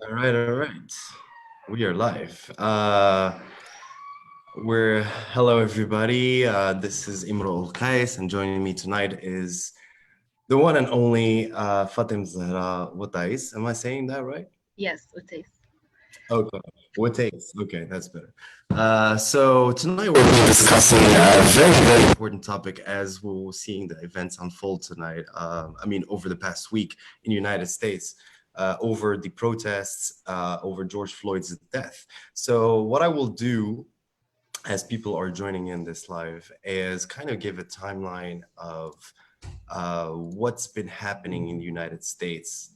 All right. We are live. Hello everybody. This is Imru Outaiss, and joining me tonight is the one and only Zahra Outaiss. Am I saying that right? Yes, Outaiss. Okay. Outaiss. Okay, that's better. So tonight we're going to be discussing a very important topic as we're seeing the events unfold tonight. Over the past week in the United States. Over the protests over George Floyd's death. So what I will do as people are joining in this live is kind of give a timeline of what's been happening in the United States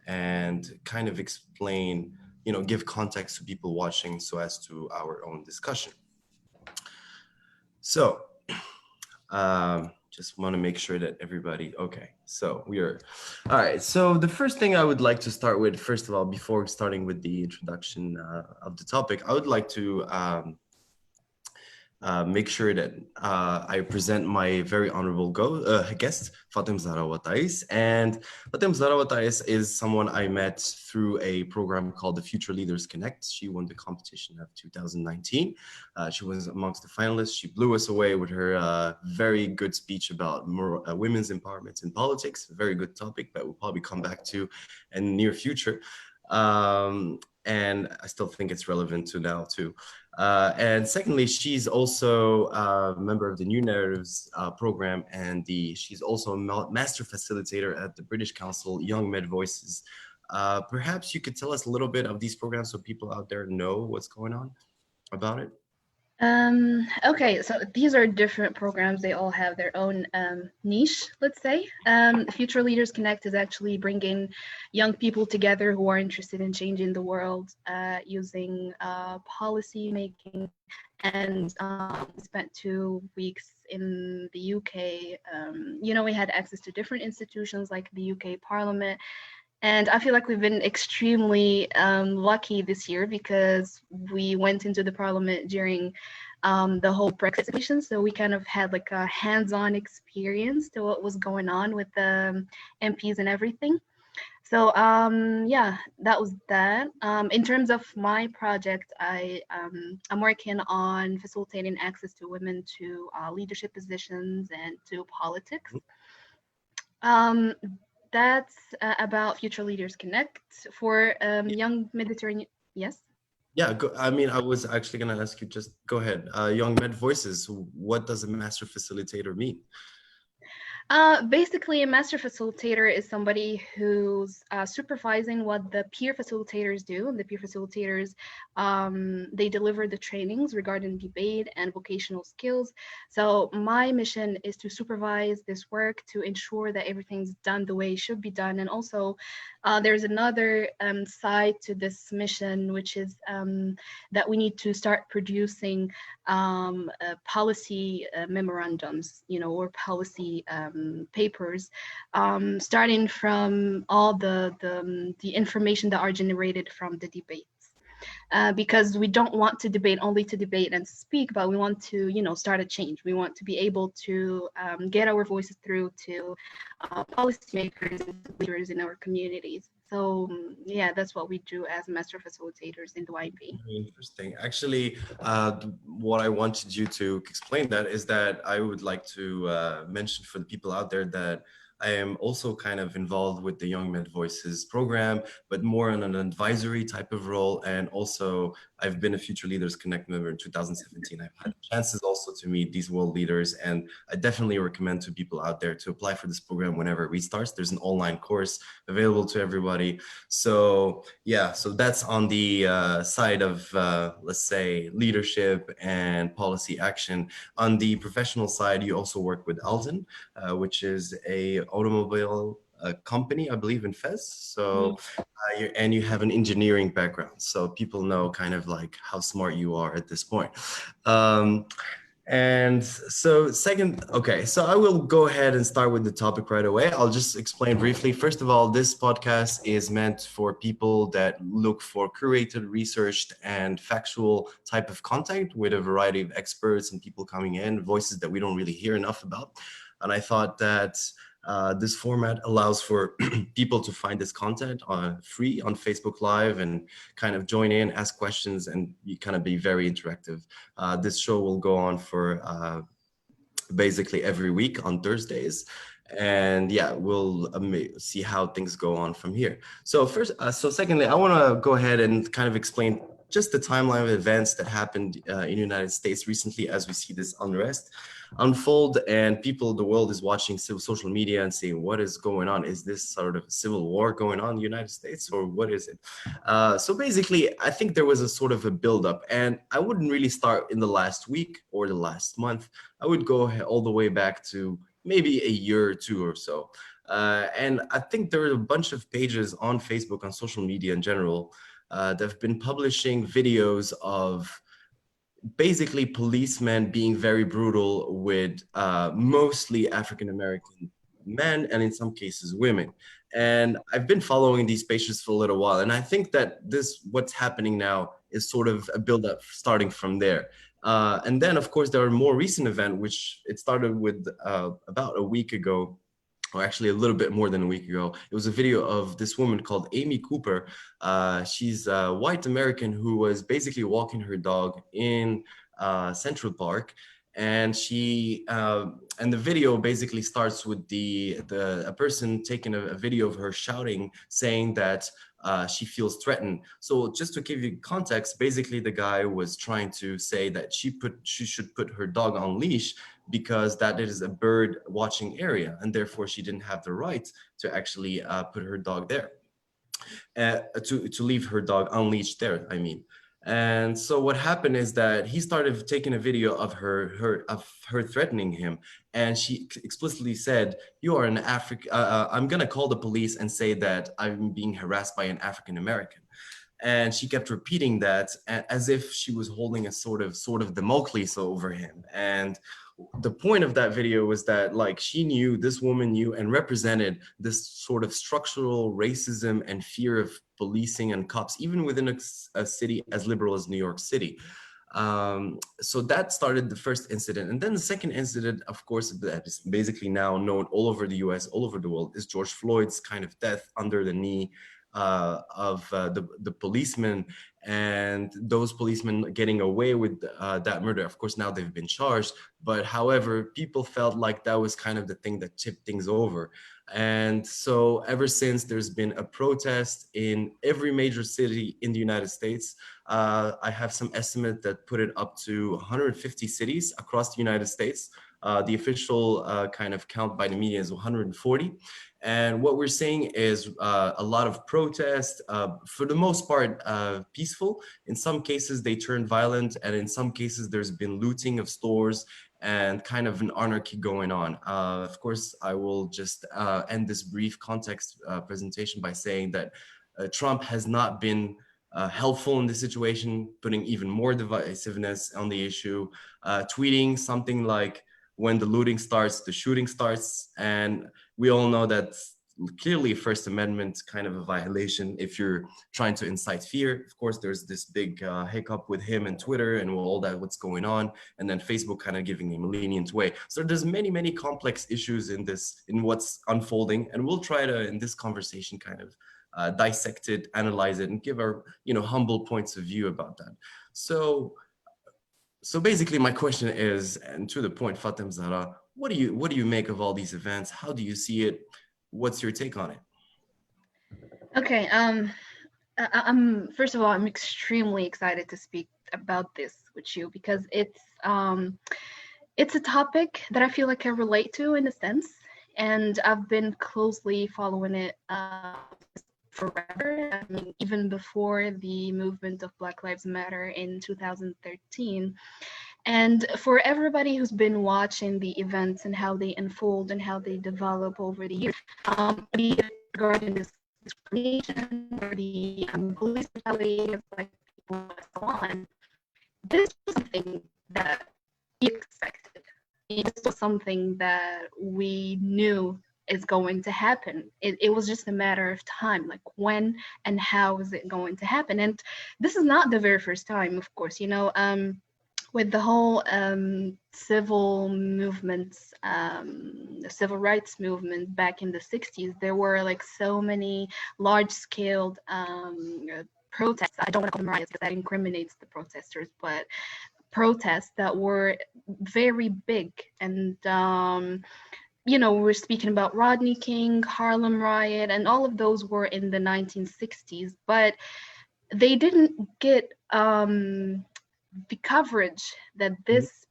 and kind of explain, give context to people watching so as to our own discussion. So just want to make sure that everybody, okay, so all right. So the first thing I would like to start with, first of all, before starting with the introduction of the topic, I would like to make sure that I present my very honorable guest, Zahra Outaiss. And Zahra Outaiss is someone I met through a program called the Future Leaders Connect. She won the competition of 2019. She was amongst the finalists. She blew us away with her very good speech about women's empowerment in politics. A very good topic that we'll probably come back to in the near future. And I still think it's relevant to now too. And secondly, she's also a member of the New Narratives program, and she's also a master facilitator at the British Council Young Med Voices. Perhaps you could tell us a little bit of these programs so people out there know what's going on about it. Okay, so these are different programs. They all have their own niche, let's say. Future Leaders Connect is actually bringing young people together who are interested in changing the world using policy making. And spent 2 weeks in the UK. We had access to different institutions like the UK Parliament. And I feel like we've been extremely lucky this year because we went into the parliament during the whole Brexit situation. So we kind of had like a hands-on experience to what was going on with the MPs and everything. So yeah, that was that. In terms of my project, I'm working on facilitating access to women to leadership positions and to politics. That's about Future Leaders Connect for young Mediterranean. Yes. Yeah, I was actually going to ask you, just go ahead. Young Med Voices, what does a master facilitator mean? Basically, a master facilitator is somebody who's supervising what the peer facilitators do. And the peer facilitators, they deliver the trainings regarding debate and vocational skills. So my mission is to supervise this work to ensure that everything's done the way it should be done. And also, there's another side to this mission, which is that we need to start producing policy memorandums, or policy papers, starting from all the information that are generated from the debates. Because we don't want to debate only to debate and speak, but we want to, start a change. We want to be able to get our voices through to policymakers and leaders in our communities. So yeah, that's what we do as master facilitators in the YP. Very interesting. Actually, what I wanted you to explain that is that I would like to mention for the people out there that I am also kind of involved with the Young Med Voices program, but more in an advisory type of role. And also, I've been a Future Leaders Connect member in 2017. I've had chances also to meet these world leaders, and I definitely recommend to people out there to apply for this program whenever it restarts. There's an online course available to everybody. So yeah, so that's on the side of, let's say, leadership and policy action. On the professional side, you also work with Alden, which is a automobile company, I believe, in Fez. So, and you have an engineering background, so people know kind of like how smart you are at this point. And so okay, so I will go ahead and start with the topic right away. I'll just explain briefly. First of all, this podcast is meant for people that look for curated, researched, and factual type of content with a variety of experts and people coming in, voices that we don't really hear enough about. And I thought that This format allows for people to find this content free on Facebook Live and kind of join in, ask questions, and you kind of be very interactive. This show will go on for basically every week on Thursdays. And yeah, we'll see how things go on from here. So secondly, I want to go ahead and kind of explain just the timeline of events that happened in the United States recently as we see this unrest unfold, and the world is watching social media and saying, what is going on? Is this sort of a civil war going on in the United States, or what is it? So basically, I think there was a sort of a buildup, and I wouldn't really start in the last week or the last month. I would go all the way back to maybe a year or two or so. And I think there are a bunch of pages on Facebook, on social media in general, that have been publishing videos of basically policemen being very brutal with mostly African-American men and in some cases women. And I've been following these pages for a little while, and I think that what's happening now is sort of a build-up starting from there. And then, of course, there are a more recent event, which it started with about a week ago, or actually a little bit more than a week ago. It was a video of this woman called Amy Cooper. She's a white American who was basically walking her dog in Central Park. And and the video basically starts with a person taking a video of her shouting, saying that she feels threatened. So just to give you context, basically the guy was trying to say that she should put her dog on leash because that is a bird watching area, and therefore she didn't have the right to actually put her dog there, to leave her dog unleashed there, I mean. And so what happened is that he started taking a video of her threatening him, and she explicitly said, "You are an I'm gonna call the police and say that I'm being harassed by an African American." And she kept repeating that as if she was holding a sort of Damocles over him. And the point of that video was that, like, this woman knew and represented this sort of structural racism and fear of policing and cops, even within a city as liberal as New York City. So that started the first incident. And then the second incident, of course, that is basically now known all over the US, all over the world, is George Floyd's kind of death under the knee of the policemen, and those policemen getting away with that murder. Of course, now they've been charged, but however, people felt like that was kind of the thing that tipped things over. And so ever since, there's been a protest in every major city in the United States. I have some estimate that put it up to 150 cities across the United States. The official kind of count by the media is 140. And what we're seeing is a lot of protest, for the most part, peaceful. In some cases, they turn violent, and in some cases, there's been looting of stores and kind of an anarchy going on. Of course, I will just end this brief context presentation by saying that Trump has not been helpful in this situation, putting even more divisiveness on the issue, tweeting something like, "When the looting starts, the shooting starts." And we all know that clearly First Amendment kind of a violation if you're trying to incite fear. Of course, there's this big hiccup with him and Twitter and all that, what's going on, and then Facebook kind of giving him a lenient way. So there's many complex issues in what's unfolding, and we'll try to, in this conversation, kind of dissect it, analyze it, and give our humble points of view about that. So basically, my question is, and to the point, Fatima, Zahra, what do you make of all these events? How do you see it? What's your take on it? Okay. I'm first of all, I'm extremely excited to speak about this with you because it's a topic that I feel like I relate to in a sense, and I've been closely following it forever. I mean, even before the movement of Black Lives Matter in 2013. And for everybody who's been watching the events and how they unfold and how they develop over the years, be it regarding this discrimination or the police brutality of Black people and so on, this was something that we expected. This was something that we knew is going to happen. It was just a matter of time, like when and how is it going to happen. And this is not the very first time, of course. with the whole civil movements, the civil rights movement back in the 60s, there were like so many large-scale protests. I don't want to call them riots because that incriminates the protesters, but protests that were very big. And we're speaking about Rodney King, Harlem Riot, and all of those were in the 1960s, but they didn't get the coverage that these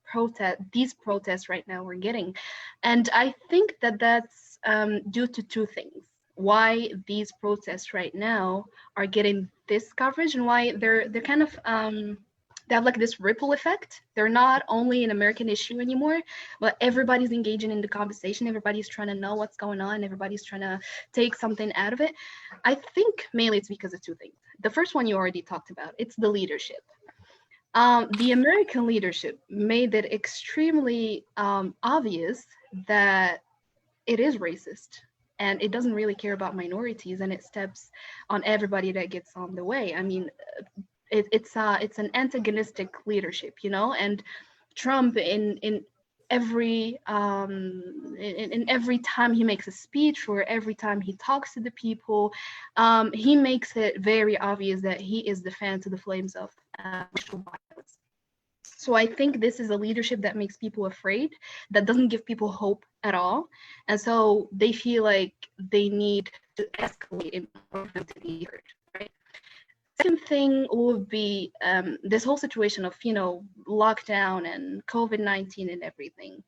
protests right now we're getting. And I think that that's due to two things: why these protests right now are getting this coverage, and why they're kind of they have like this ripple effect. They're not only an American issue anymore, but everybody's engaging in the conversation. Everybody's trying to know what's going on. Everybody's trying to take something out of it. I think mainly it's because of two things. The first one you already talked about. It's the leadership. The American leadership made it extremely obvious that it is racist and it doesn't really care about minorities, and it steps on everybody that gets on the way. I mean, it's an antagonistic leadership, and Trump in every time he makes a speech or every time he talks to the people, he makes it very obvious that he is the fan to the flames of racial violence. So I think this is a leadership that makes people afraid, that doesn't give people hope at all. And so they feel like they need to escalate in order for them to be heard, right? Second thing would be this whole situation of, lockdown and COVID-19 and everything.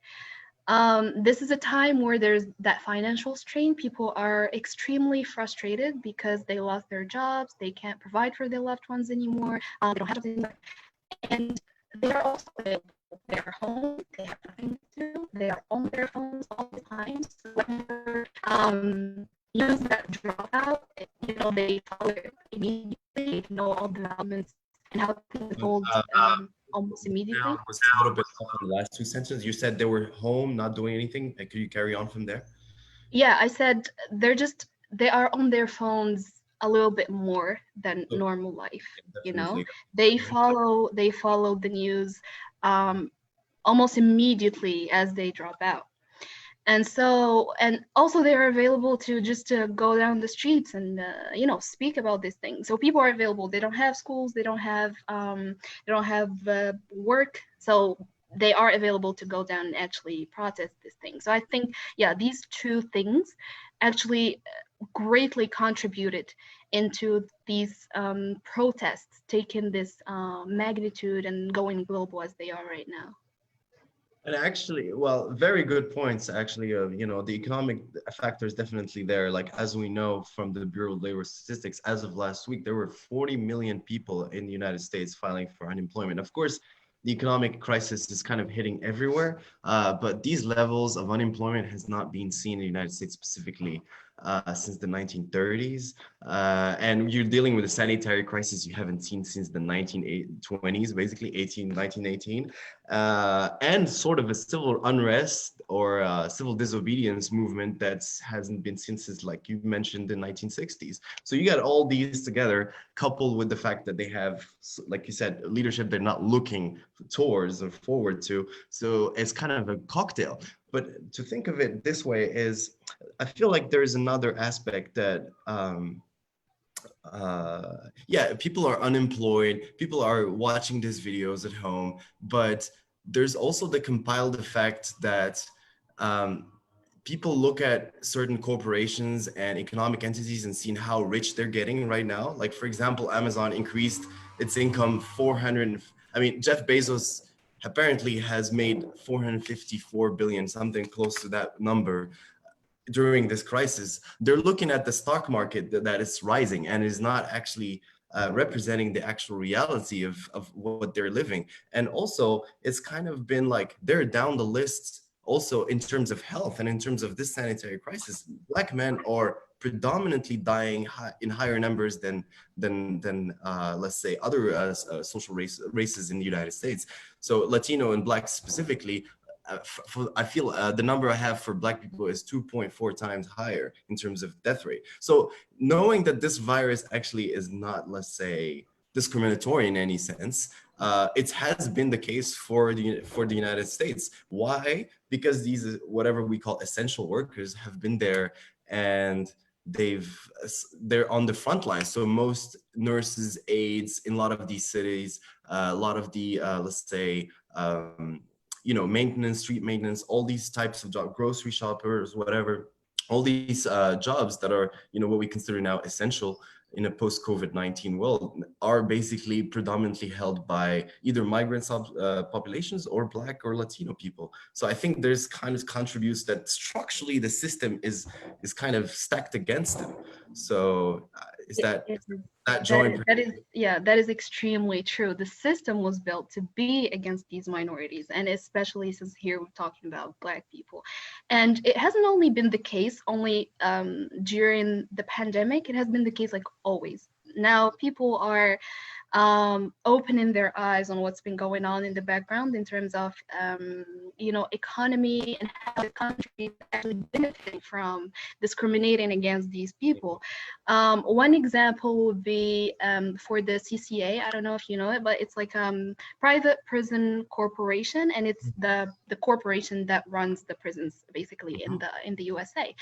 This is a time where there's that financial strain. People are extremely frustrated because they lost their jobs. They can't provide for their loved ones anymore. They don't have jobs anymore. And they are also available. They're home. They have nothing to do. They are on their phones all the time. So whenever news that drop out, they follow it immediately. They know all the developments and how things unfold almost immediately. Was a little bit off in the last two sentences. You said they were home, not doing anything. Could you carry on from there? Yeah, I said they are on their phones a little bit more than normal life. They follow the news almost immediately as they drop out. And so, and also they're available to just go down the streets and speak about these things. So people are available. They don't have schools. They don't have work. So they are available to go down and actually protest this thing. So I think, yeah, these two things actually greatly contributed into these protests taking this magnitude and going global as they are right now. And actually, well, very good points, actually, of, the economic factor is definitely there. Like, as we know from the Bureau of Labor Statistics, as of last week, there were 40 million people in the United States filing for unemployment. Of course, the economic crisis is kind of hitting everywhere, but these levels of unemployment has not been seen in the United States specifically since the 1930s. And you're dealing with a sanitary crisis you haven't seen since the 1920s, basically 1918. And sort of a civil unrest or civil disobedience movement that hasn't been seen since, like you mentioned, the 1960s. So you got all these together, coupled with the fact that they have, like you said, leadership they're not looking towards or forward to. So it's kind of a cocktail. But to think of it this way is, I feel like there's another aspect that people are unemployed, people are watching these videos at home, but there's also the compiled effect that people look at certain corporations and economic entities and seeing how rich they're getting right now. Like, for example, Amazon increased its income Jeff Bezos apparently has made 454 billion, something close to that number, during this crisis. They're looking at the stock market that is rising and is not actually representing the actual reality of what they're living. And also, it's kind of been like they're down the list also in terms of health and in terms of this sanitary crisis. Black men are predominantly dying in higher numbers than let's say other social races in the United States. So Latino and Black specifically, I feel the number I have for Black people is 2.4 times higher in terms of death rate. So knowing that this virus actually is not, let's say, discriminatory in any sense. It has been the case for the United States. Why? Because these whatever we call essential workers have been there, and they're on the front line. So most nurses, aides in a lot of these cities, a lot of the let's say maintenance, street maintenance, all these types of jobs, grocery shoppers, whatever, all these jobs that are what we consider now essential in a post-COVID-19 world are basically predominantly held by either migrant populations or Black or Latino people. So I think there's kind of contributes that structurally the system is kind of stacked against them. So is that joint? That is extremely true. The system was built to be against these minorities, and especially since here we're talking about Black people. And it hasn't only been the case only during the pandemic, it has been the case like always. Now people are opening their eyes on what's been going on in the background in terms of economy and how the country is actually benefiting from discriminating against these people. One example would be for the CCA. I don't know if you know it, but it's like private prison corporation, and it's the corporation that runs the prisons basically in the USA.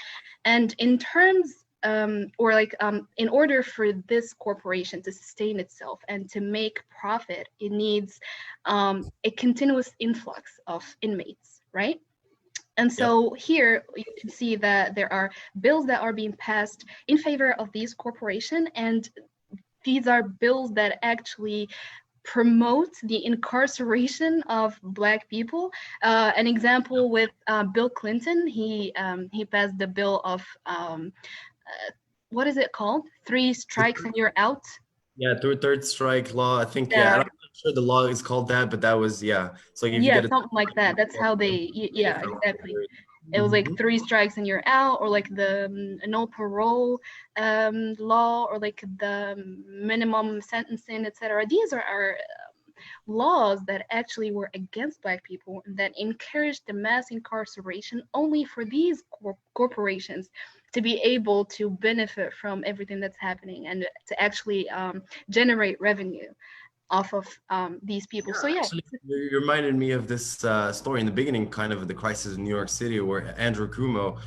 And in terms in order for this corporation to sustain itself and to make profit, it needs a continuous influx of inmates, right? And so here you can see that there are bills that are being passed in favor of these corporations, and these are bills that actually promote the incarceration of Black people. An example with Bill Clinton, he passed the bill of what is it called? 3 strikes and you're out. Yeah, third strike law. I think I'm not sure the law is called that, but that was So if you get something like that. That's how they exactly. It was like 3 strikes and you're out, or like the no parole law, or like the minimum sentencing, etc. These are our laws that actually were against Black people and that encouraged the mass incarceration only for these corporations to be able to benefit from everything that's happening and to actually generate revenue off of these people. So actually, you reminded me of this story in the beginning, kind of the crisis in New York City, where Andrew Cuomo,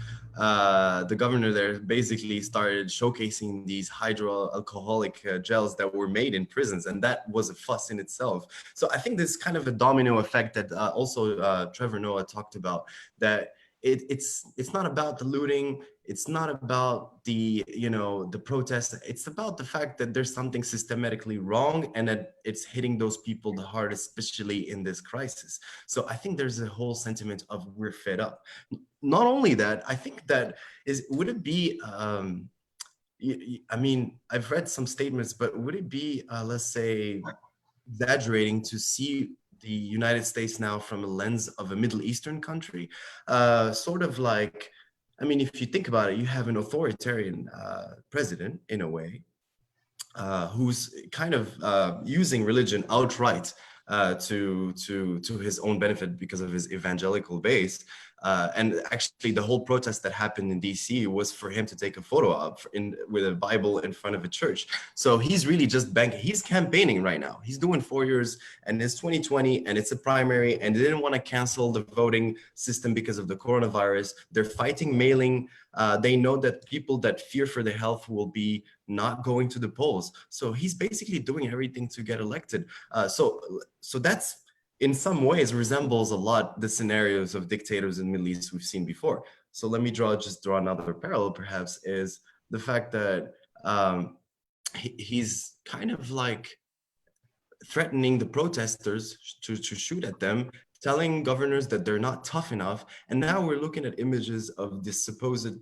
the governor there, basically started showcasing these hydroalcoholic gels that were made in prisons, and that was a fuss in itself. So I think this kind of a domino effect that also Trevor Noah talked about, that it's not about the looting, it's not about the the protest, it's about the fact that there's something systematically wrong and that it's hitting those people the hardest, especially in this crisis. So I think there's a whole sentiment of we're fed up. Not only that, I think that would it be I mean, I've read some statements, but would it be let's say exaggerating to see the United States now from a lens of a Middle Eastern country? Sort of like, I mean, if you think about it, you have an authoritarian president in a way, who's kind of using religion outright to his own benefit because of his evangelical base. And actually, the whole protest that happened in DC was for him to take a photo of with a Bible in front of a church. So he's really just banking. He's campaigning right now. He's doing 4 years, and it's 2020, and it's a primary, and they didn't want to cancel the voting system because of the coronavirus. They're fighting mailing. They know that people that fear for their health will be not going to the polls. So he's basically doing everything to get elected. So that's, in some ways, resembles a lot the scenarios of dictators in the Middle East we've seen before. So let me draw another parallel, perhaps, is the fact that he's kind of like threatening the protesters to shoot at them, telling governors that they're not tough enough. And now we're looking at images of this supposed,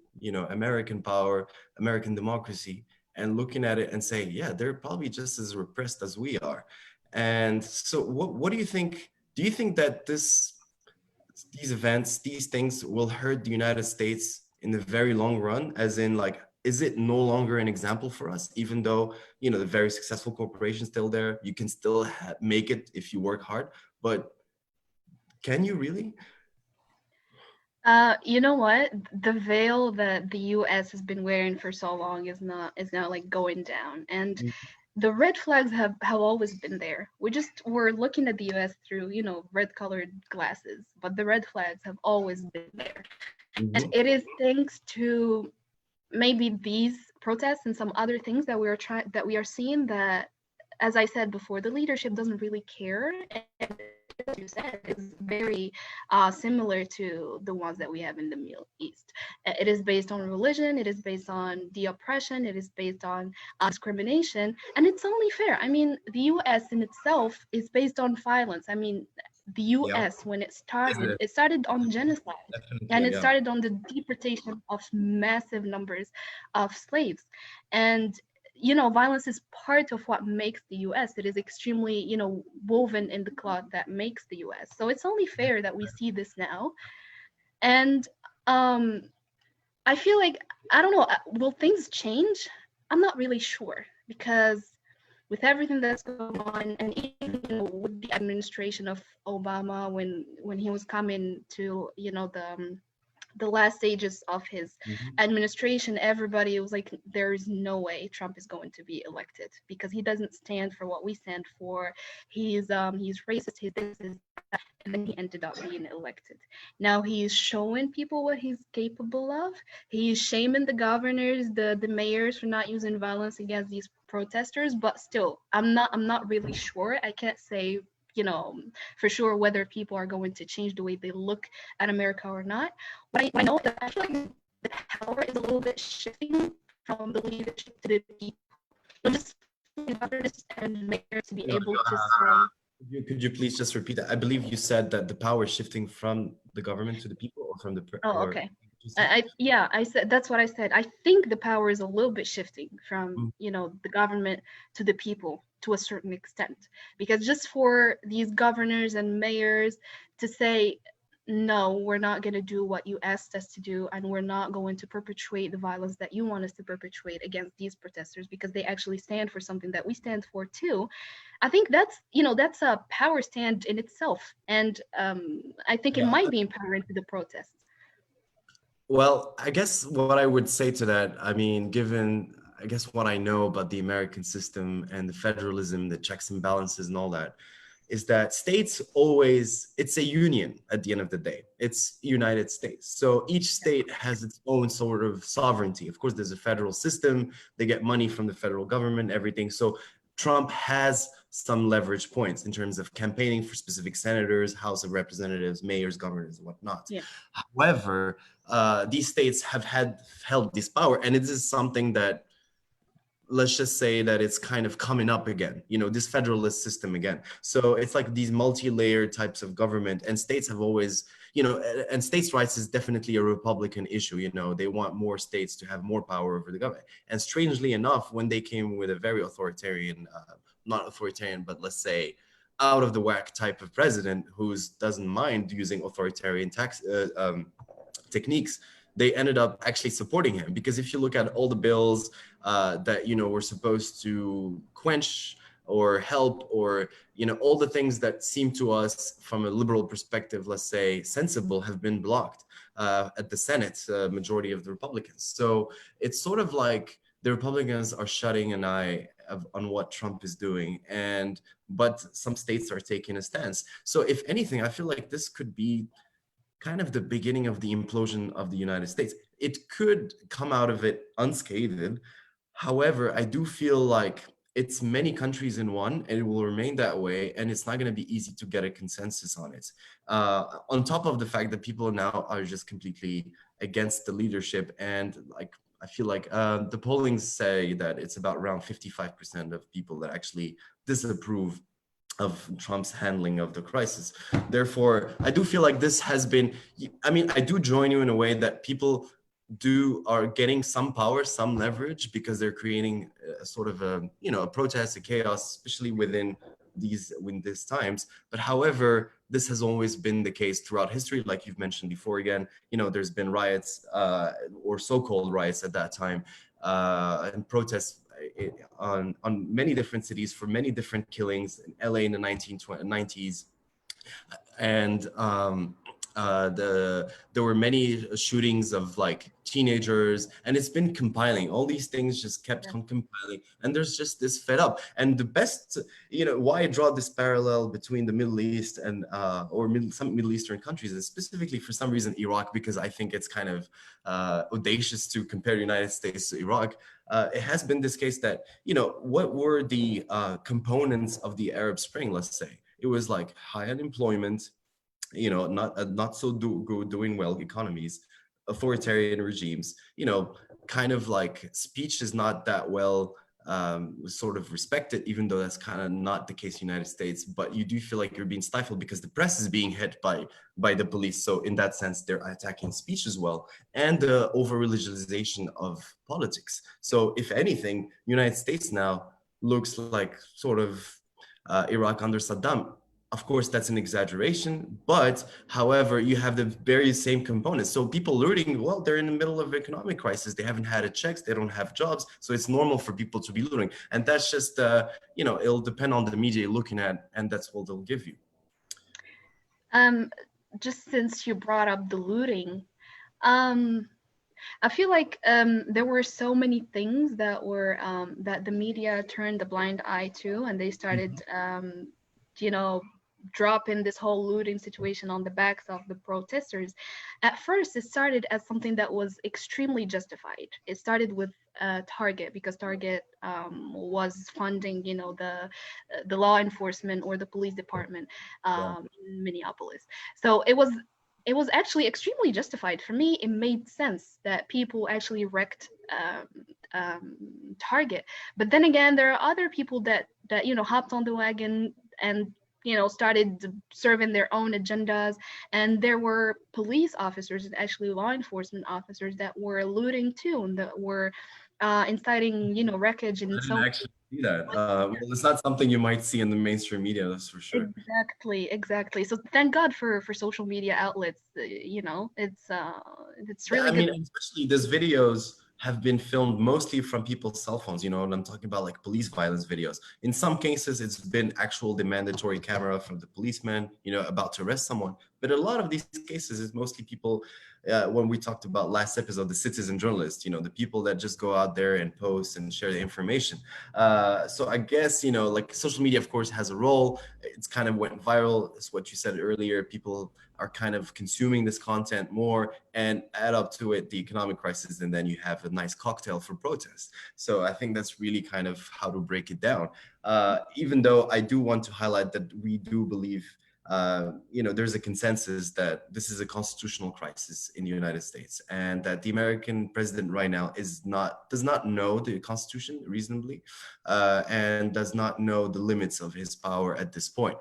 American power, American democracy, and looking at it and saying, yeah, they're probably just as repressed as we are. And so what do you think? Do you think that these events, these things will hurt the United States in the very long run? As in, like, is it no longer an example for us, even though, the very successful corporations still there, you can still make it if you work hard, but can you really? You know what? The veil that the U.S. has been wearing for so long is now like going down, and the red flags have always been there. We're looking at the US through, red colored glasses, but the red flags have always been there. And Mhm. it is thanks to maybe these protests and some other things that we are seeing that, as I said before, the leadership doesn't really care. And as you said, is very similar to the ones that we have in the Middle East. It is based on religion, it is based on the oppression, it is based on discrimination, and it's only fair. I mean, the US in itself is based on violence. I mean, the Yeah, US, when is it it started on genocide, and definitely? it Yeah. started on the deportation of massive numbers of slaves. And violence is part of what makes the US. It is extremely, woven in the cloth that makes the US. So it's only fair that we see this now. And um, I feel like, I don't know, will things change? I'm not really sure, because with everything that's going on, and even with the administration of Obama, when he was coming to the last stages of his Mhm. administration, everybody was like, there is no way Trump is going to be elected because he doesn't stand for what we stand for. He's racist, he's this, he's that, and then he ended up being elected. Now he's showing people what he's capable of. He's shaming the governors, the mayors for not using violence against these protesters, but still, I'm not really sure. I can't say, you know, for sure whether people are going to change the way they look at America or not. What I know is that I feel like the power is a little bit shifting from the leadership to the people. Just governors and mayors to be No, able to say, could you please just repeat that? I believe you said that the power is shifting from the government to the people, or from the oh, or okay. you said? Yeah, I said that's what I said. I think the power is a little bit shifting from, Mm. the government to the people to a certain extent. Because just for these governors and mayors to say, no, we're not going to do what you asked us to do, and we're not going to perpetuate the violence that you want us to perpetuate against these protesters because they actually stand for something that we stand for too. I think that's a power stand in itself, and I think it Yeah. might be empowering to the protests. Well, I guess what I would say to that, I mean, given I guess what I know about the American system and the federalism, the checks and balances and all that, is that states always, it's a union at the end of the day. It's United States. So each state has its own sort of sovereignty. Of course, there's a federal system. They get money from the federal government, everything. So Trump has some leverage points in terms of campaigning for specific senators, House of Representatives, mayors, governors, and whatnot. Yeah. However, these states have held this power, and it is something that, let's just say that it's kind of coming up again, this federalist system again. So it's like these multi-layered types of government, and states have always, and states' rights is definitely a Republican issue. They want more states to have more power over the government. And strangely enough, when they came with a very authoritarian, not authoritarian, but let's say out of the whack type of president who doesn't mind using authoritarian techniques, they ended up actually supporting him. Because if you look at all the bills that were supposed to quench or help, or all the things that seem to us from a liberal perspective, let's say sensible, have been blocked at the Senate, majority of the Republicans. So it's sort of like the Republicans are shutting an eye on what Trump is doing, but some states are taking a stance. So if anything, I feel like this could be kind of the beginning of the implosion of the United States. It could come out of it unscathed. However, I do feel like it's many countries in one, and it will remain that way, and it's not going to be easy to get a consensus on it. On top of the fact that people now are just completely against the leadership, and like I feel like the pollings say that it's about around 55% of people that actually disapprove of Trump's handling of the crisis. Therefore, I do feel like this has been, I mean, I do join you in a way that people are getting some power, some leverage, because they're creating a sort of a protest, a chaos, especially within these times. But however, this has always been the case throughout history, like you've mentioned before. Again, there's been riots or so-called riots at that time, and protests on many different cities for many different killings in LA in the 1990s. And There were many shootings of like teenagers, and it's been compiling. All these things just kept on compiling, and there's just this fed up. And the best, why I draw this parallel between the Middle East and some Middle Eastern countries, and specifically for some reason Iraq, because I think it's kind of audacious to compare the United States to Iraq. It has been this case that, what were the components of the Arab Spring, let's say? It was like high unemployment, not so doing well economies, authoritarian regimes, kind of like speech is not that well sort of respected, even though that's kind of not the case in the United States. But you do feel like you're being stifled because the press is being hit by the police. So in that sense, they're attacking speech as well, and the over-religionization of politics. So if anything, United States now looks like sort of Iraq under Saddam. Of course, that's an exaggeration, but however, you have the very same components. So people looting, well, they're in the middle of economic crisis. They haven't had a checks. They don't have jobs. So it's normal for people to be looting. And that's just, it'll depend on the media you're looking at, and that's what they'll give you. Just since you brought up the looting, I feel like there were so many things that were that the media turned a blind eye to, and they started, dropping this whole looting situation on the backs of the protesters. At first, it started as something that was extremely justified. It started with Target, because Target was funding, the law enforcement or the police department in Minneapolis. So it was actually extremely justified. For me, it made sense that people actually wrecked Target. But then again, there are other people that hopped on the wagon and started serving their own agendas. And there were police officers and actually law enforcement officers that were looting too, and that were inciting, wreckage. And I so didn't actually see that. Well, it's not something you might see in the mainstream media, that's for sure. exactly. So thank God for social media outlets. It's really good. I mean, especially these videos have been filmed mostly from people's cell phones, and I'm talking about like police violence videos. In some cases, it's been the mandatory camera from the policeman, about to arrest someone. But a lot of these cases is mostly people, when we talked about last episode, the citizen journalists, the people that just go out there and post and share the information. So I guess, like social media, of course, has a role. It's kind of went viral. It's what you said earlier. People are kind of consuming this content more, and add up to it the economic crisis, and then you have a nice cocktail for protest. So I think that's really kind of how to break it down. Even though I do want to highlight that we do believe there's a consensus that this is a constitutional crisis in the United States, and that the American president right now does not know the Constitution reasonably, and does not know the limits of his power at this point.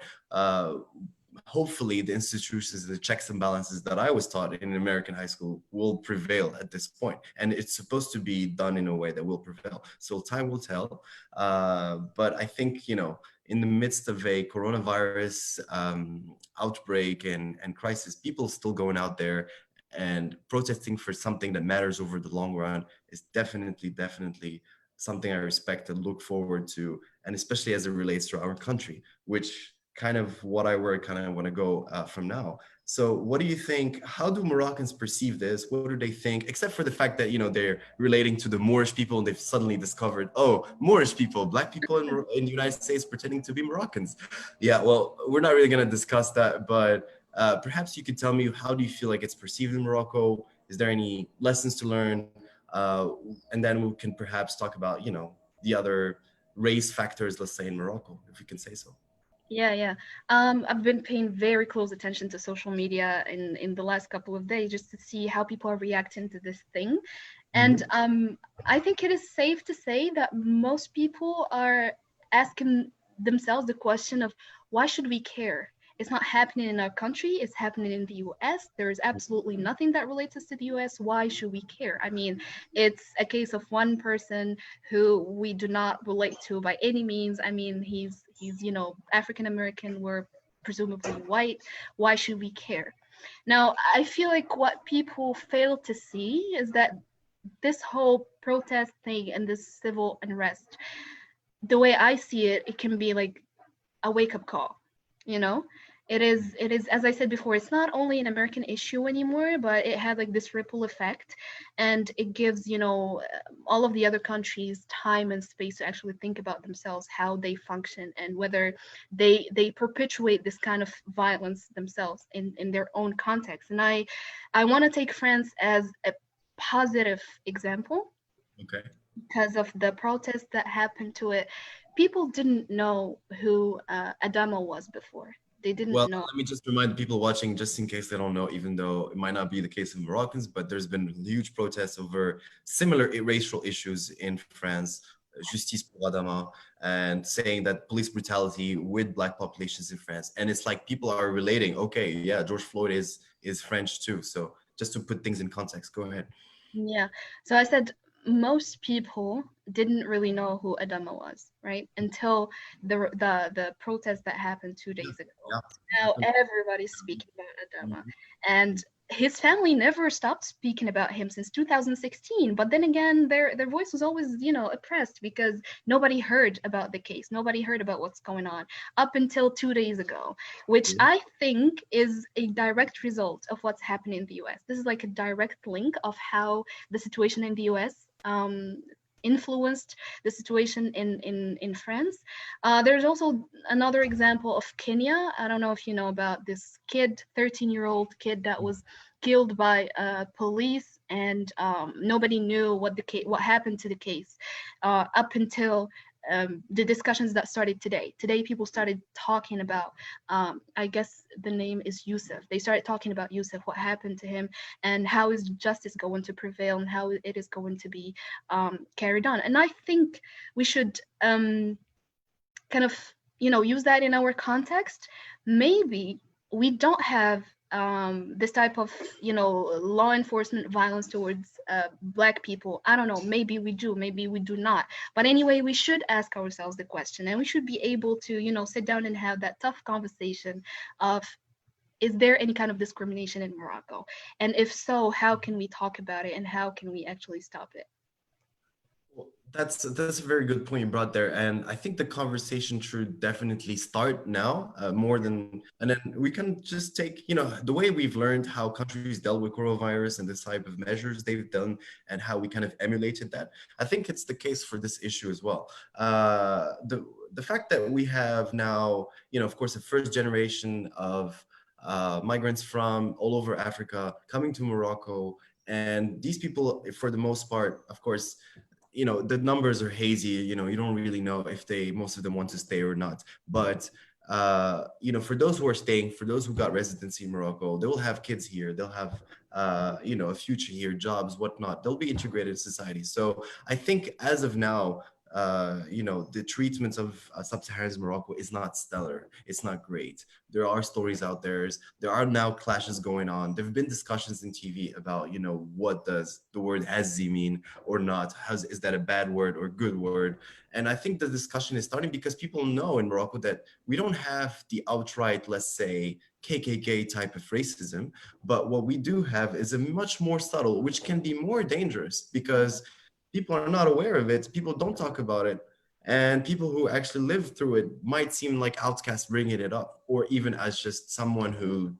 Hopefully the institutions, the checks and balances that I was taught in American high school will prevail at this point. And it's supposed to be done in a way that will prevail. So time will tell. But I think, in the midst of a coronavirus outbreak and crisis, people still going out there and protesting for something that matters over the long run is definitely something I respect and look forward to. And especially as it relates to our country, which kind of what I want to go from now. So what do you think, how do Moroccans perceive this? What do they think, except for the fact that, they're relating to the Moorish people, and they've suddenly discovered, oh, Moorish people, Black people in the United States pretending to be Moroccans. Yeah, well, we're not really going to discuss that, but perhaps you could tell me, how do you feel like it's perceived in Morocco? Is there any lessons to learn? And then we can perhaps talk about, the other race factors, let's say, in Morocco, if we can say so. Yeah. I've been paying very close attention to social media in the last couple of days, just to see how people are reacting to this thing. And I think it is safe to say that most people are asking themselves the question of, why should we care? It's not happening in our country, it's happening in the US. There is absolutely nothing that relates us to the US. Why should we care? I mean, it's a case of one person who we do not relate to by any means. I mean, he's African American, we're presumably white. Why should we care? Now, I feel like what people fail to see is that this whole protest thing and this civil unrest, the way I see it, it can be like a wake-up call, It is, as I said before, it's not only an American issue anymore, but it had like this ripple effect, and it gives, all of the other countries time and space to actually think about themselves, how they function, and whether they perpetuate this kind of violence themselves in their own context. And I want to take France as a positive example Okay. because of the protests that happened to it. People didn't know who Adama was before. They didn't Well, know. let me just remind the people watching, just in case they don't know, even though it might not be the case of Moroccans, but there's been huge protests over similar racial issues in France, Justice pour Adama, and saying that police brutality with black populations in France. And it's like people are relating, okay, yeah, George Floyd is French too. So just to put things in context, go ahead. Yeah. So I said most people didn't really know who Adama was, right? Until the protest that happened 2 days ago. Yeah. Now everybody's speaking about Adama. And his family never stopped speaking about him since 2016. But then again, their voice was always, oppressed because nobody heard about the case. Nobody heard about what's going on up until 2 days ago, which I think is a direct result of what's happening in the US. This is like a direct link of how the situation in the US influenced the situation in France. There's also another example of Kenya. I don't know if you know about this kid, 13-year-old kid that was killed by police, and nobody knew what happened to the case up until the discussions that started today. Today, people started talking about, I guess the name is Yusuf. They started talking about Yusuf, what happened to him, and how is justice going to prevail, and how it is going to be carried on. And I think we should kind of, use that in our context. Maybe we don't have this type of, law enforcement violence towards Black people. I don't know. Maybe we do. Maybe we do not. But anyway, we should ask ourselves the question, and we should be able to, sit down and have that tough conversation of, is there any kind of discrimination in Morocco? And if so, how can we talk about it, and how can we actually stop it? Well, that's a very good point you brought there, and I think the conversation should definitely start now, more than, and then we can just take, the way we've learned how countries dealt with coronavirus and the type of measures they've done and how we kind of emulated that. I think it's the case for this issue as well. The fact that we have now, of course, the first generation of migrants from all over Africa coming to Morocco, and these people, for the most part, of course, the numbers are hazy. You don't really know if most of them want to stay or not. But for those who are staying, for those who got residency in Morocco, they will have kids here. They'll have a future here, jobs, whatnot. They'll be integrated in society. So I think as of now, the treatment of sub-Saharan Morocco is not stellar. It's not great. There are stories out there. There are now clashes going on. There have been discussions in TV about, what does the word Azzi mean or not? Is that a bad word or good word? And I think the discussion is starting because people know in Morocco that we don't have the outright, let's say, KKK type of racism, but what we do have is a much more subtle, which can be more dangerous because people are not aware of it. People don't talk about it. And people who actually live through it might seem like outcasts bringing it up, or even as just someone who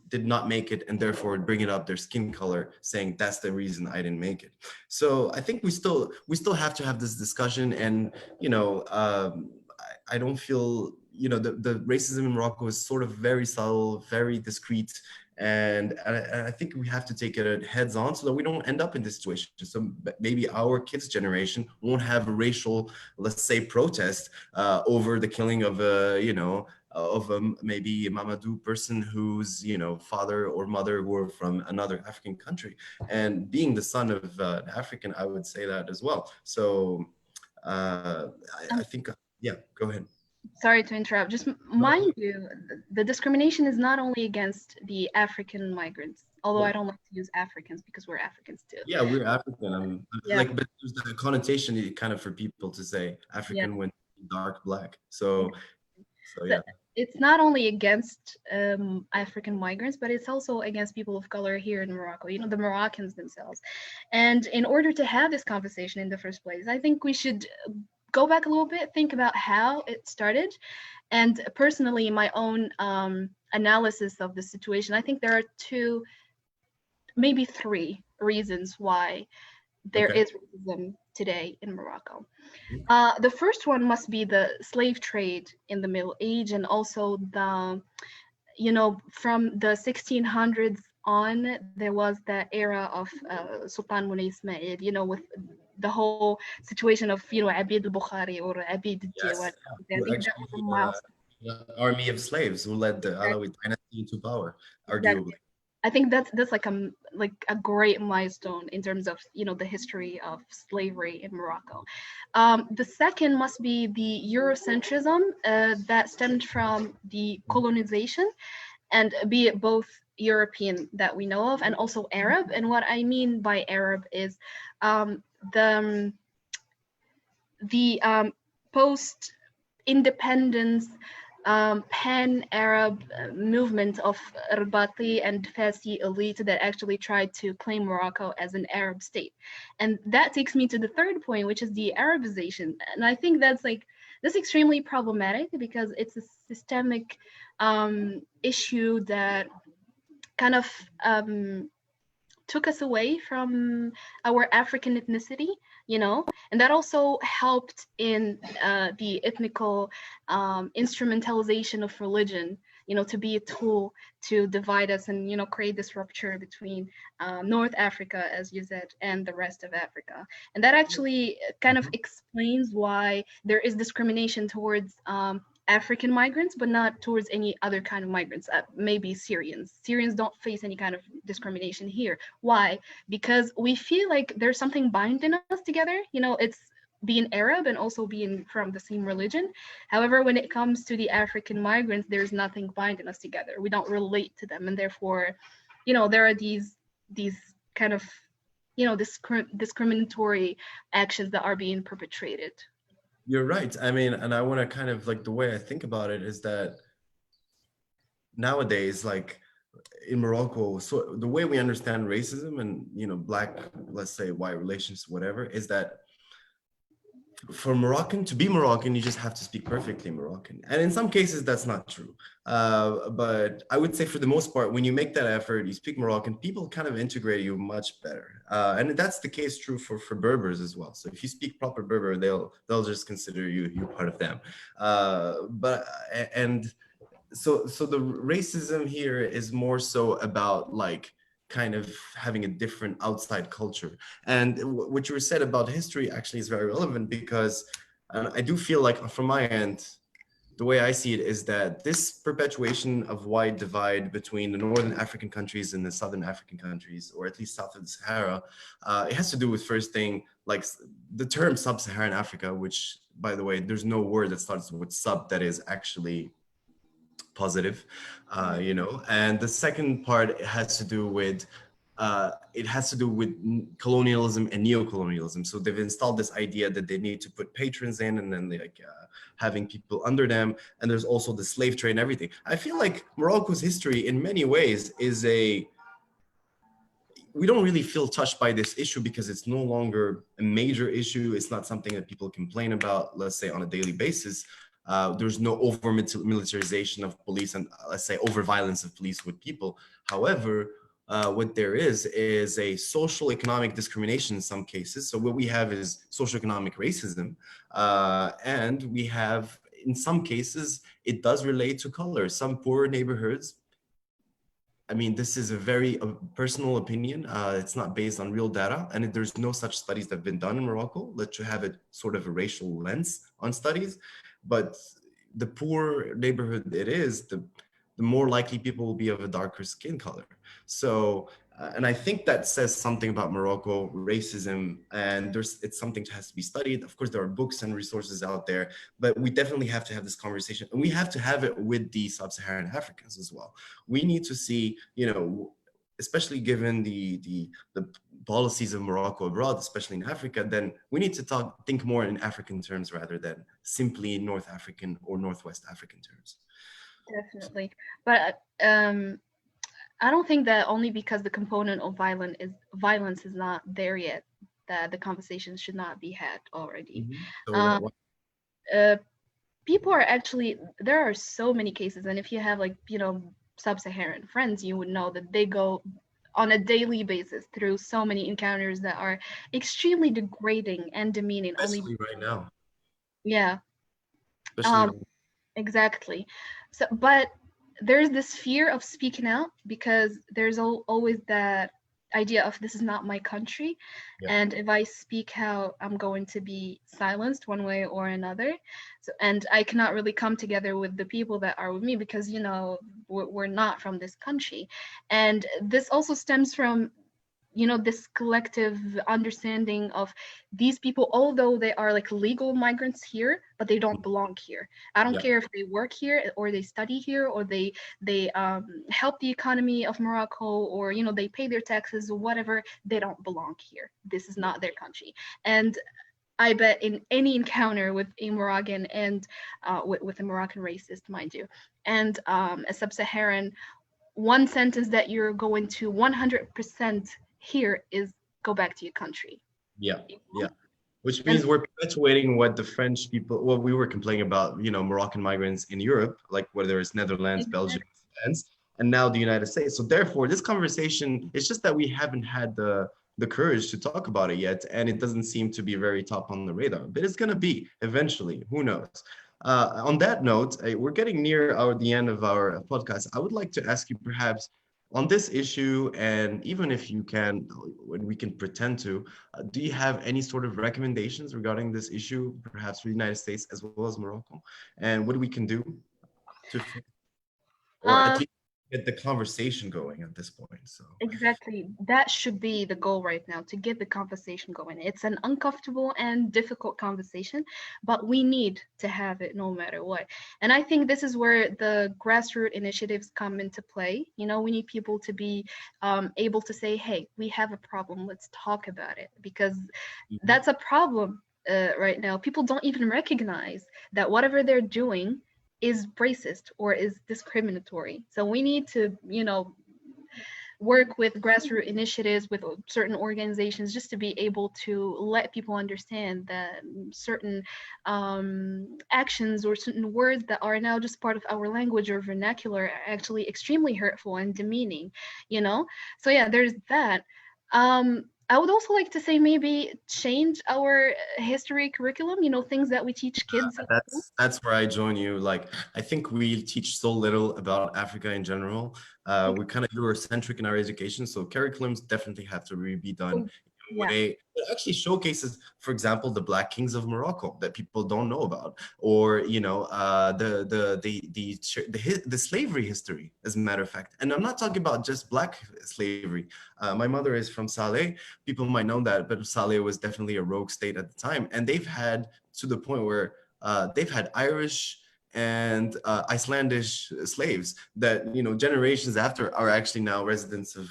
did not make it and therefore bringing up their skin color, saying that's the reason I didn't make it. So I think we still have to have this discussion. And I don't feel the racism in Morocco is sort of very subtle, very discreet, and I think we have to take it heads on so that we don't end up in this situation. So maybe our kids' generation won't have a racial, let's say, protest over the killing of maybe a Mamadou person whose father or mother were from another African country. And being the son of an African, I would say that as well. So I think, yeah, go ahead. Sorry to interrupt. Just mind you, the discrimination is not only against the African migrants, although I don't like to use Africans because we're Africans too. Yeah, we're African. But there's the connotation kind of for people to say African when dark black. So yeah. It's not only against African migrants, but it's also against people of color here in Morocco, the Moroccans themselves. And in order to have this conversation in the first place, I think we should go back a little bit, think about how it started, And personally, my own analysis of the situation, I think there are two, maybe three reasons why there Okay. is racism today in Morocco. Mhm. The first one must be the slave trade in the Middle Age, and also the, from the 1600s on, there was the era of Sultan Moulay Ismail, with the whole situation of, Abid al-Bukhari or Abid al-Jawad. Yes, yeah. I Who think that was actually a milestone. army of slaves who led the Alawite dynasty into power, Exactly. arguably. I think that's like a great milestone in terms of the history of slavery in Morocco. The second must be the Eurocentrism that stemmed from the colonization, and be it both European that we know of and also Arab. And what I mean by Arab is um, the the post independence pan-Arab movement of Rabati and Fasi elite that actually tried to claim Morocco as an Arab state. And that takes me to the third point, which is the Arabization. And I think that's extremely problematic because it's a systemic issue that kind of took us away from our African ethnicity, and that also helped in the ethnical instrumentalization of religion, to be a tool to divide us and, create this rupture between North Africa, as you said, and the rest of Africa. And that actually kind of Mhm. explains why there is discrimination towards African migrants, but not towards any other kind of migrants. Maybe Syrians. Syrians don't face any kind of discrimination here. Why? Because we feel like there's something binding us together. It's being Arab and also being from the same religion. However, when it comes to the African migrants, there's nothing binding us together. We don't relate to them, and therefore, there are these kind of discriminatory actions that are being perpetrated. You're right. I mean, and I want to kind of like the way I think about it is that nowadays, like in Morocco, so the way we understand racism and black, let's say white relations, whatever, is that for Moroccan to be Moroccan, you just have to speak perfectly Moroccan. And in some cases, that's not true. But I would say for the most part, when you make that effort, you speak Moroccan, people kind of integrate you much better. And that's the case true for Berbers as well. So if you speak proper Berber, they'll just consider you part of them. But and so the racism here is more so about like kind of having a different outside culture. And what you said about history actually is very relevant because I do feel like from my end, the way I see it is that this perpetuation of wide divide between the northern African countries and the southern African countries, or at least south of the Sahara, it has to do with first thing, like the term sub-Saharan Africa, which by the way, there's no word that starts with sub that is actually positive, and the second part has to do with colonialism and neocolonialism. So they've installed this idea that they need to put patrons in, and then like having people under them, and there's also the slave trade and everything. I feel like Morocco's history in many ways is we don't really feel touched by this issue because it's no longer a major issue. It's not something that people complain about, let's say, on a daily basis. There's no over militarization of police and let's say over violence of police with people. However, what there is a social economic discrimination in some cases. So what we have is social economic racism, and we have in some cases it does relate to color. Some poor neighborhoods, I mean, this is a very personal opinion. It's not based on real data, and there's no such studies that have been done in Morocco that you have it sort of a racial lens on studies. But the poor neighborhood it is, the more likely people will be of a darker skin color. So, and I think that says something about Morocco racism, and it's something that has to be studied. Of course, there are books and resources out there, but we definitely have to have this conversation, and we have to have it with the sub-Saharan Africans as well. We need to see, especially given the policies of Morocco abroad, especially in Africa, then we need to think more in African terms rather than simply North African or Northwest African terms. Definitely. But I don't think that only because the component of violence is not there yet, that the conversation should not be had already. Mhm. So Um, uh, people are actually, there are so many cases, and if you have like, sub-Saharan friends, you would know that they go on a daily basis through so many encounters that are extremely degrading and demeaning only. Especially right now. Yeah. Especially um right exactly. So but there's this fear of speaking out because there's always that idea of this is not my country, Yeah. and if I speak out I'm going to be silenced one way or another. So, and I cannot really come together with the people that are with me because we're not from this country. And this also stems from this collective understanding of these people, although they are like legal migrants here, but they don't belong here. I don't Yeah. care if they work here or they study here or they help the economy of Morocco, or they pay their taxes or whatever. They don't belong here. This is not their country. And I bet in any encounter with a Moroccan and with a Moroccan racist, mind you, and a sub-Saharan, one sentence that you're going to 100% hear is go back to your country. Yeah. Yeah. Which And means we're perpetuating what the French people, what we were complaining about, Moroccan migrants in Europe, like whether it's Netherlands, Belgium, France, and now the United States. So therefore, this conversation, it's just that we haven't had the courage to talk about it yet, and it doesn't seem to be very top on the radar. But it's gonna be eventually. Who knows? On that note, we're getting near the end of our podcast. I would like to ask you perhaps on this issue, and even if you can, when we can pretend to, do you have any sort of recommendations regarding this issue, perhaps for the United States as well as Morocco, and what we can do to fix, or at um, least get the conversation going at this point? So exactly, that should be the goal right now, to get the conversation going. It's an uncomfortable and difficult conversation, but we need to have it no matter what. And I think this is where the grassroots initiatives come into play. We need people to be able to say, hey, we have a problem, let's talk about it, because that's a problem right now. People don't even recognize that whatever they're doing is racist or is discriminatory. So we need to, work with grassroots initiatives, with certain organizations, just to be able to let people understand that certain actions or certain words that are now just part of our language or vernacular are actually extremely hurtful and demeaning, So yeah, there's that. I would also like to say maybe change our history curriculum, things that we teach kids at school. that's where I join you. Like, I think we teach so little about Africa in general. We're kind of Eurocentric in our education, so curriculums definitely have to really be done Oh, in a yeah. way that actually showcases, for example, the Black Kings of Morocco that people don't know about, or the slavery history, as a matter of fact. And I'm not talking about just Black slavery. My mother is from Saleh. People might know that, but Saleh was definitely a rogue state at the time, and they've had to the point where they've had Irish and Icelandic slaves that generations after are actually now residents of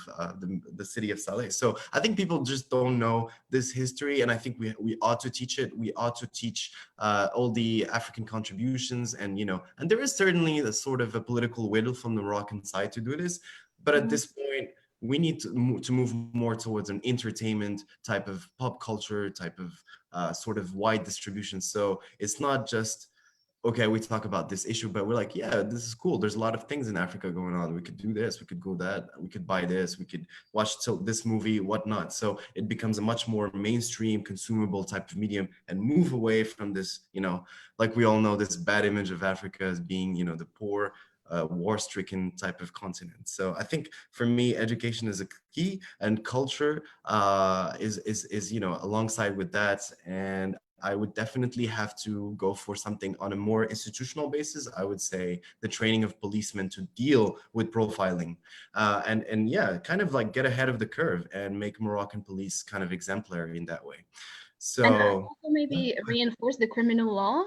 the city of Saleh. So I think people just don't know this history, and I think we ought to teach it. We ought to teach all the African contributions, and there is certainly a sort of a political will from the Moroccan side to do this, but at Mhm. this point we need to move more towards an entertainment type of pop culture type of sort of wide distribution. So it's not just, okay, we talk about this issue, but we're like, yeah, this is cool. There's a lot of things in Africa going on. We could do this, we could go that, we could buy this, we could watch this movie, whatnot. So it becomes a much more mainstream, consumable type of medium, and move away from this, like we all know, this bad image of Africa as being, the poor, war-stricken type of continent. So I think for me, education is a key, and culture is alongside with that. And I would definitely have to go for something on a more institutional basis. I would say the training of policemen to deal with profiling, and yeah, kind of like get ahead of the curve and make Moroccan police kind of exemplary in that way. And So also maybe reinforce the criminal law,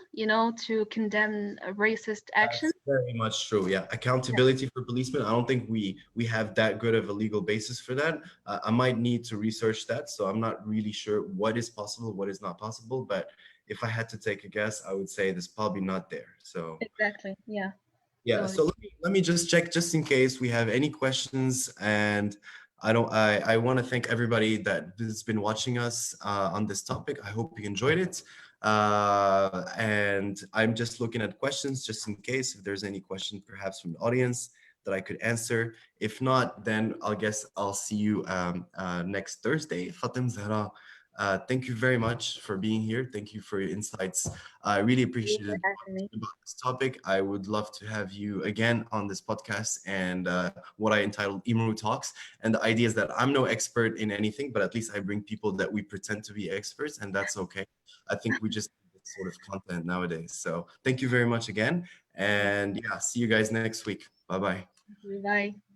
to condemn racist action. that's very much true. Yeah, Yeah, accountability for policemen. I don't think we have that good of a legal basis for that. I might need to research that, so I'm not really sure what is possible, what is not possible. But if I had to take a guess, I would say this probably not there. So exactly. Yeah. yeah, So so let me just check just in case we have any questions. And I want to thank everybody that has been watching us on this topic. I hope you enjoyed it. And I'm just looking at questions just in case if there's any question perhaps from the audience that I could answer. If not, then I guess I'll see you next Thursday. Fatim, Zahra, thank you very much for being here. Thank you for your insights. I really Thank you for appreciated having me. about this topic. I would love to have you again on this podcast and what I entitled Imru Talks. And the idea is that I'm no expert in anything, but at least I bring people that we pretend to be experts, and that's okay. I think we just need this sort of content nowadays. So thank you very much again. And yeah, see you guys next week. Bye bye. Thank you. Bye.